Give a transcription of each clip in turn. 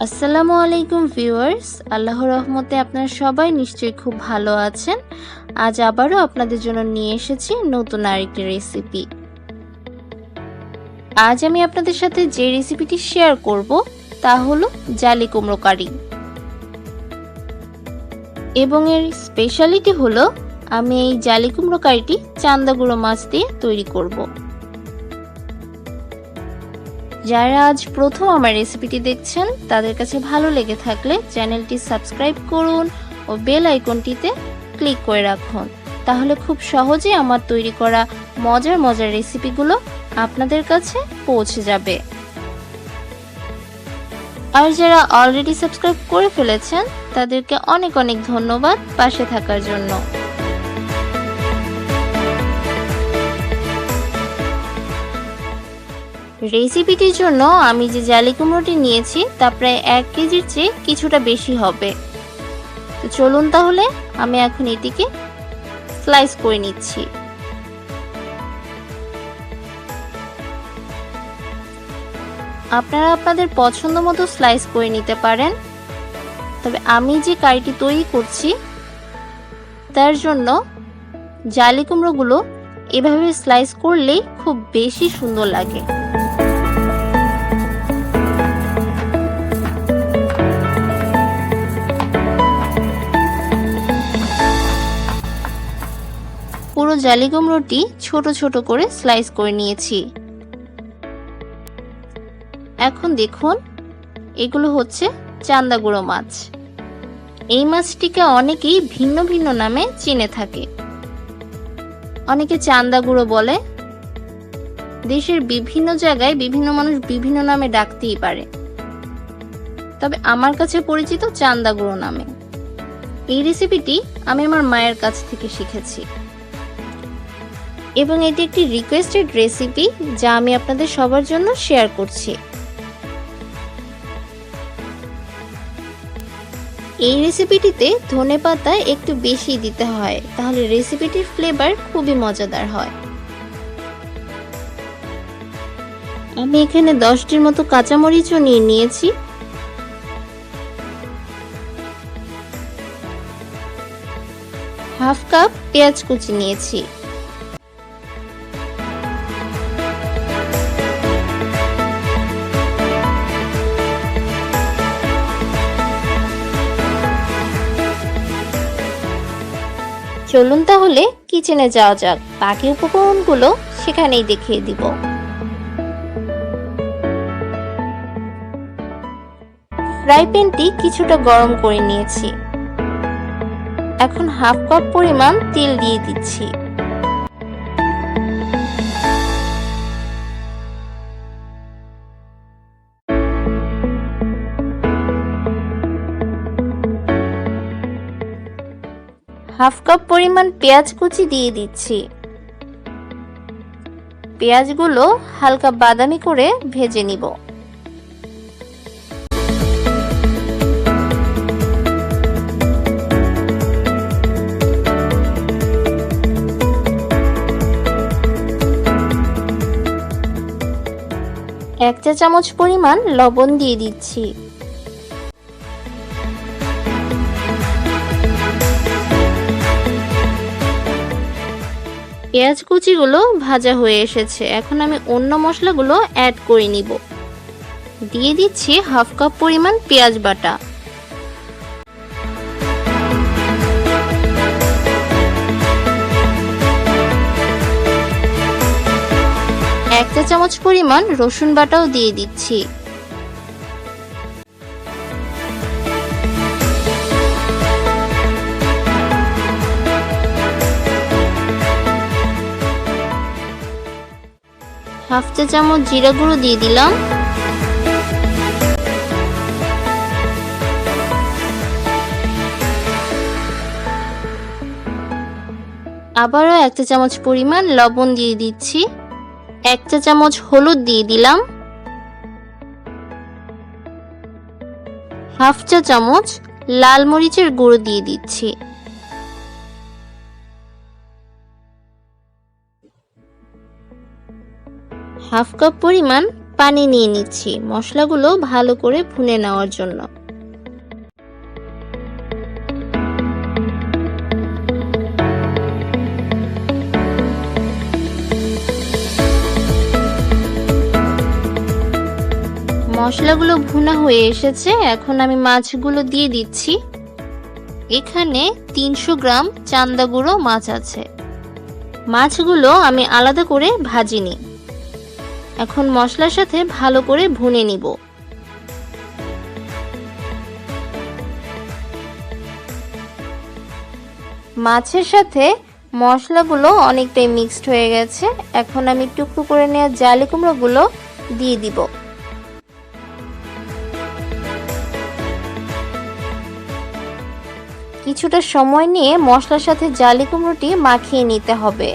আসসালামু আলাইকুম ভিউয়ার্স, আল্লাহর রহমতে আপনারা সবাই নিশ্চয়ই খুব ভালো আছেন। আজ আবারও আপনাদের জন্য নিয়ে এসেছি নতুন আরেকটি রেসিপি। আজ আমি আপনাদের সাথে যে রেসিপিটি শেয়ার করব তা হলো জালি কুমড়ো কারি, এবং এর স্পেশালিটি হলো আমি এই জালি কুমড়ো কারিটি চান্দা গুঁড়ো মাছ দিয়ে তৈরি করব। যারা আজ প্রথম আমার রেসিপিটি দেখছেন তাদের কাছে ভালো লেগে থাকলে চ্যানেলটি সাবস্ক্রাইব করুন ও বেল আইকনটিতে ক্লিক করে রাখুন, তাহলে খুব সহজে আমার তৈরি করা মজার মজার রেসিপিগুলো আপনাদের কাছে পৌঁছে যাবে। আর যারা অলরেডি সাবস্ক্রাইব করে ফেলেছেন তাদেরকে অনেক অনেক ধন্যবাদ পাশে থাকার জন্য। রেসিপিটির জন্য আমি যে জালি কুমড়োটি নিয়েছি তা প্রায় 1 কেজির চেয়ে কিছুটা বেশি হবে। তো চলুন তাহলে আমি এখন এটিকে স্লাইস করে নিচ্ছি। আপনারা আপনাদের পছন্দ মতো স্লাইস করে নিতে পারেন, তবে আমি যে কারিটি তৈরি করছি তার জন্য জালি কুমড়োগুলো এভাবে স্লাইস করলেই খুব বেশি সুন্দর লাগে। পুরো জালি কুমড়োটি ছোট ছোট করে স্লাইস করে নিয়েছি। এখন দেখুন, এগুলো হচ্ছে চান্দা গুঁড়ো মাছ। এই মাছটিকে অনেকেই ভিন্ন ভিন্ন নামে চিনে থাকে। অনেকে চান্দা গুঁড়ো বলে। দেশের বিভিন্ন জায়গায় বিভিন্ন মানুষ বিভিন্ন নামে ডাকতেই পারে, তবে আমার কাছে পরিচিত চান্দা গুঁড়ো নামে। এই রেসিপিটি আমি আমার মায়ের কাছ থেকে শিখেছি, এবং এটি একটি রিকোয়েস্টেড রেসিপি যা আমি আপনাদের সবার জন্য শেয়ার করছি। এই রেসিপিটিতে ধনেপাতা একটু বেশি দিতে হয়, তাহলে রেসিপিটির ফ্লেভার খুবই মজাদার হয়। আমি এখানে 10টির মতো কাঁচামরিচও নিয়ে নিয়েছি। হাফ কাপ পেঁয়াজ কুচি নিয়েছি। চলুন তাহলে কিচেনে যাওয়া যাক, বাকি উপকরণগুলো সেখানেই দেখিয়ে দিব। ফ্রাই প্যানটি কিছুটা গরম করে নিয়েছি। এখন হাফ কাপ পরিমাণ তেল দিয়ে দিচ্ছি। হাফ কাপ পরিমাণ পেঁয়াজ কুচি দিয়ে দিচ্ছি। পেঁয়াজগুলো হালকা বাদামি করে ভেজে নিব। এক চা চামচ পরিমাণ লবণ দিয়ে দিচ্ছি। পেঁয়াজ কুচিগুলো ভাজা হয়ে এসেছে, এখন আমি অন্য মশলাগুলো অ্যাড করে নিব। দিয়ে দিচ্ছি হাফ কাপ পরিমাণ পেঁয়াজ বাটা, এক চা চামচ পরিমাণ রসুন বাটাও দিয়ে দিচ্ছি। হাফ চা চামচ জিরা গুঁড়ো দিয়ে দিলাম। আবারও এক চা চামচ পরিমাণ লবণ দিয়ে দিচ্ছি। এক চা চামচ হলুদ দিয়ে দিলাম। হাফ চা চামচ লাল মরিচের গুঁড়ো দিয়ে দিচ্ছি। হাফ কাপ পরিমাণ পানি নিয়ে নিচ্ছি মশলাগুলো ভালো করে ভুনে নেওয়ার জন্য। মশলাগুলো ভুনা হয়ে এসেছে, এখন আমি মাছগুলো দিয়ে দিচ্ছি। এখানে 300 গ্রাম চান্দা গুঁড়ো মাছ আছে। মাছগুলো আমি আলাদা করে ভাজিনি, এখন মশলার সাথে ভালো করে ভুনে নিব। মাছের সাথে মশলাগুলো অনেকটাই মিক্সড হয়ে গেছে, এখন আমি টুকরো করে নেওয়া জালি কুমড়োগুলো দিয়ে দিব। কিছুটা সময় নিয়ে মশলার সাথে জালি কুমড়োটি মাখিয়ে নিতে হবে।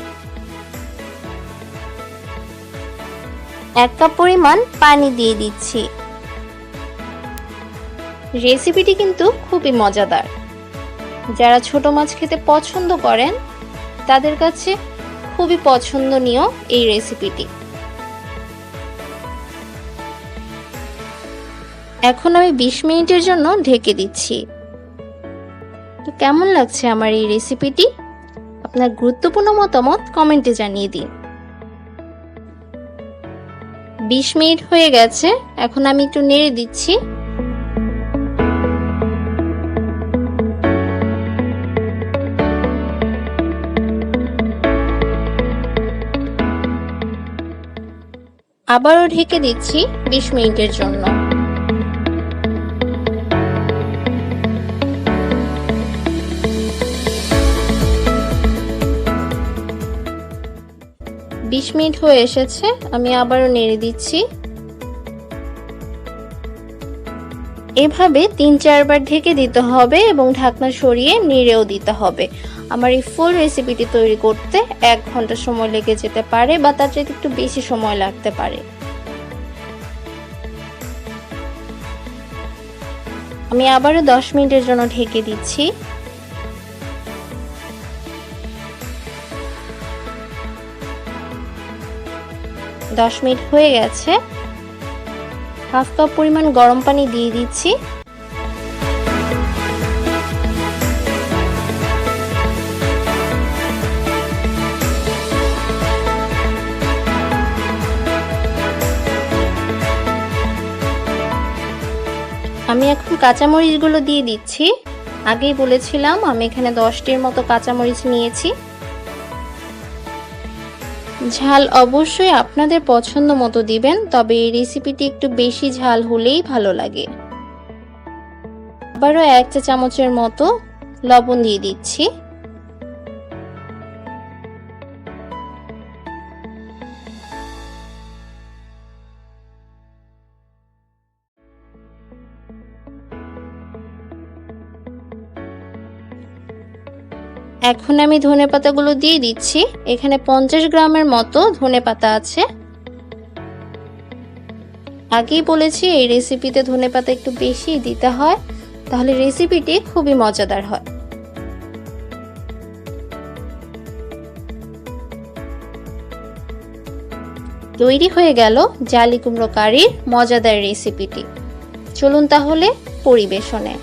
1 কাপ পরিমাণ পানি দিয়ে দিচ্ছি। রেসিপিটি কিন্তু খুবই মজাদার। যারা ছোট মাছ খেতে পছন্দ করেন তাদের কাছে খুবই পছন্দনীয় এই রেসিপিটি। এখন আমি 20 মিনিটের জন্য ঢেকে দিচ্ছি। তো কেমন লাগছে আমার এই রেসিপিটি? আপনার গুরুত্বপূর্ণ মতামত কমেন্টে জানিয়ে দিন। 20 মিনিট হয়ে গেছে, এখন আমি একটু নেড়ে দিচ্ছি। আবারও ঢেকে দিচ্ছি 20 মিনিটের জন্য। 20 মিনিট হয়ে এসেছে, আমি আবারও নেড়ে দিচ্ছি। এভাবে 3-4 বার ঢেকে দিতে হবে এবং ঢাকনা সরিয়ে নেড়েও দিতে হবে। আমার এই ফুল রেসিপিটি তৈরি করতে 1 ঘন্টা সময় লেগে যেতে পারে বা তার চাইতে একটু বেশি সময় লাগতে পারে। আমি আবারও 10 মিনিটের জন্য ঢেকে দিচ্ছি। দশ মিনিট হয়ে গেছে। 1/2 কাপ পরিমাণ গরম পানি দিয়ে দিচ্ছি। আমি এখন কাঁচামরিচগুলো দিয়ে দিচ্ছি। আগেই বলেছিলাম আমি এখানে 10টির মতো কাঁচামরিচ নিয়েছি। ঝাল অবশ্যই আপনাদের পছন্দ মতো দিবেন, তবে এই রেসিপিটি একটু বেশি ঝাল হলেই ভালো লাগে। আবারও 1 চা চামচের মতো লবণ দিয়ে দিচ্ছি। এখন আমি ধনেপাতাগুলো দিয়ে দিচ্ছি। এখানে 50 গ্রামের মতো ধনেপাতা আছে। আগেই বলেছি এই রেসিপিতে ধনেপাতা একটু বেশি দিতে হয়, তাহলে রেসিপিটি খুবই মজাদার হয়। তৈরি হয়ে গেল জালি কুমড়ো কারির মজাদার রেসিপিটি। চলুন তাহলে পরিবেশনে।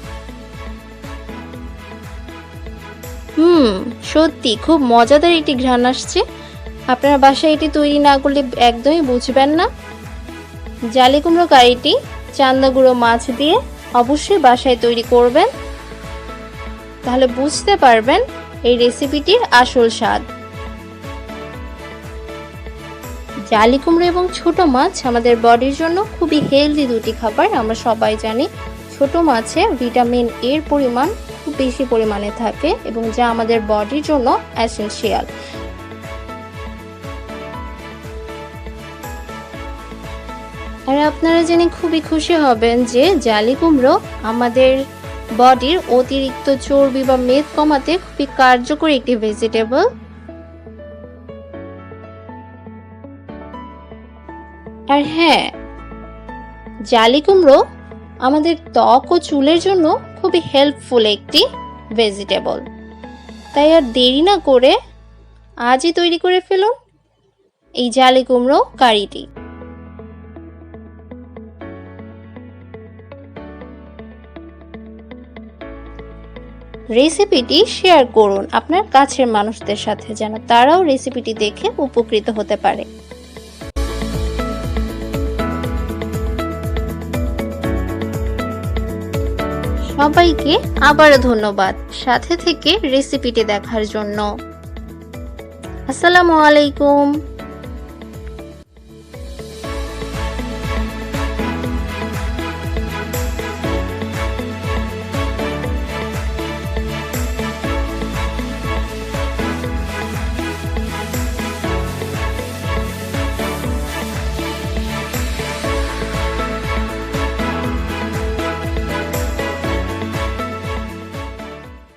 সত্যি খুব মজাদার একটি ঘ্রাণ আসছে। আপনারা বাসায় এটি তৈরি না করলে একদমই বুঝবেন না। জালি কুমড়ো কারিটি চান্দা গুঁড়ো মাছ দিয়ে অবশ্যই বাসায় তৈরি করবেন, তাহলে বুঝতে পারবেন এই রেসিপিটির আসল স্বাদ। জালি কুমড়ো এবং ছোট মাছ আমাদের বডির জন্য খুবই হেলদি দুটি খাবার। আমরা সবাই জানি ছোট মাছে ভিটামিন এর পরিমাণ খুব বেশি পরিমাণে থাকে এবং যা আমাদের বডির জন্য এসেনশিয়াল। আর আপনারা জেনে খুবই খুশি হবেন যে জালি কুমড়ো আমাদের বডির অতিরিক্ত চর্বি বা মেদ কমাতে খুবই কার্যকরী একটি ভেজিটেবল। আর হ্যাঁ, জালি কুমড়ো আমাদের ত্বক ও চুলের জন্য খুবই হেল্পফুল একটি ভেজিটেবল। তাই আর দেরি না করে আজই তৈরি করে ফেলুন এই জালি কুমড়ো কারিটি। রেসিপিটি শেয়ার করুন আপনার কাছের মানুষদের সাথে, যেন তারাও রেসিপিটি দেখে উপকৃত হতে পারে। সবাইকে আবারও ধন্যবাদ সাথে থেকে রেসিপিটি দেখার জন্য। আসসালামু আলাইকুম।